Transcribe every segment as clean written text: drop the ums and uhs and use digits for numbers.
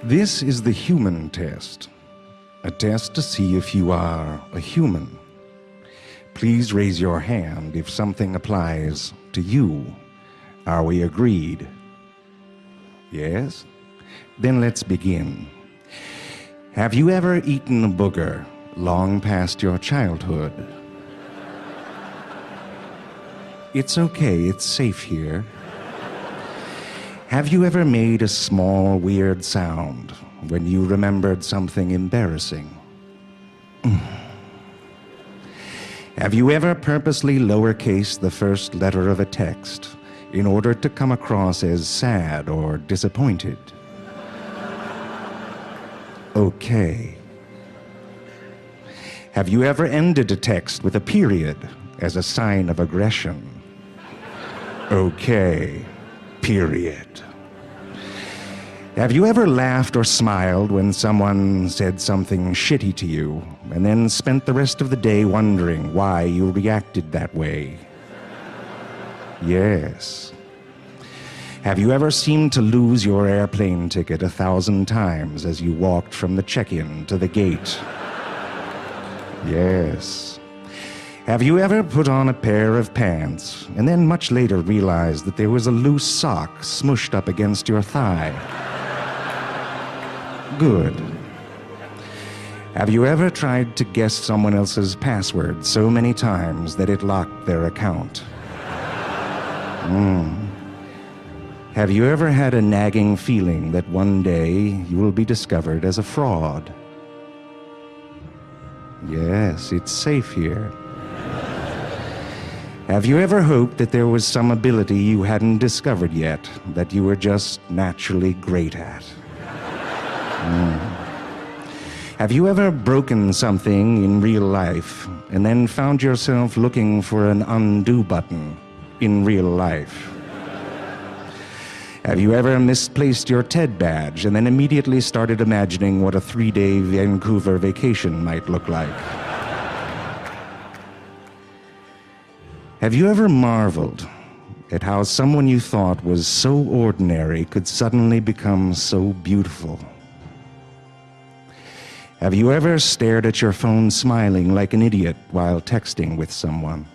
This is the human test, a test to see if you are a human. Please raise your hand if something applies to you. Are we agreed? Yes? Then let's begin. Have you ever eaten a booger long past your childhood? It's okay, it's safe here. Have you ever made a small, weird sound when you remembered something embarrassing? Have you ever purposely lowercased the first letter of a text in order to come across as sad or disappointed? Okay. Have you ever ended a text with a period as a sign of aggression? Okay. Period. Have you ever laughed or smiled when someone said something shitty to you and then spent the rest of the day wondering why you reacted that way? Yes. Have you ever seemed to lose your airplane ticket 1,000 times as you walked from the check-in to the gate? Yes. Have you ever put on a pair of pants and then much later realized that there was a loose sock smushed up against your thigh? Good. Have you ever tried to guess someone else's password so many times that it locked their account? Have you ever had a nagging feeling that one day you will be discovered as a fraud? Yes, it's safe here. Have you ever hoped that there was some ability you hadn't discovered yet that you were just naturally great at? Have you ever broken something in real life and then found yourself looking for an undo button in real life? Have you ever misplaced your TED badge and then immediately started imagining what a 3-day Vancouver vacation might look like? Have you ever marveled at how someone you thought was so ordinary could suddenly become so beautiful? Have you ever stared at your phone smiling like an idiot while texting with someone?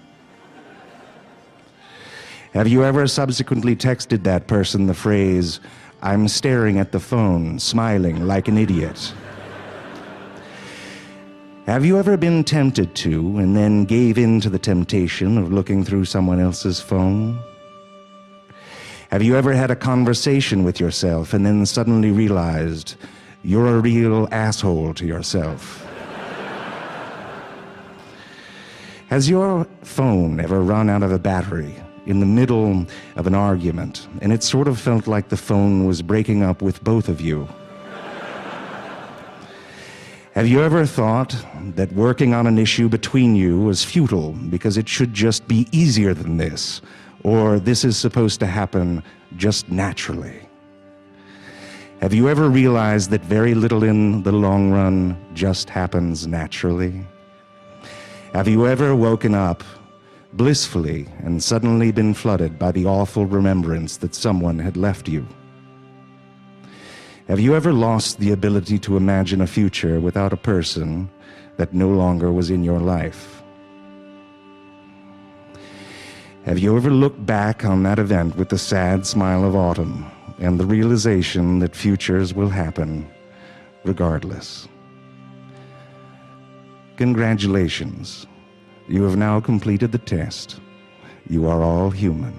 Have you ever subsequently texted that person the phrase, "I'm staring at the phone, smiling like an idiot"? Have you ever been tempted to and then gave in to the temptation of looking through someone else's phone? Have you ever had a conversation with yourself and then suddenly realized you're a real asshole to yourself? Has your phone ever run out of a battery in the middle of an argument and it sort of felt like the phone was breaking up with both of you? Have you ever thought that working on an issue between you was futile because it should just be easier than this, or this is supposed to happen just naturally? Have you ever realized that very little in the long run just happens naturally? Have you ever woken up blissfully and suddenly been flooded by the awful remembrance that someone had left you? Have you ever lost the ability to imagine a future without a person that no longer was in your life? Have you ever looked back on that event with the sad smile of autumn and the realization that futures will happen regardless? Congratulations. You have now completed the test. You are all human.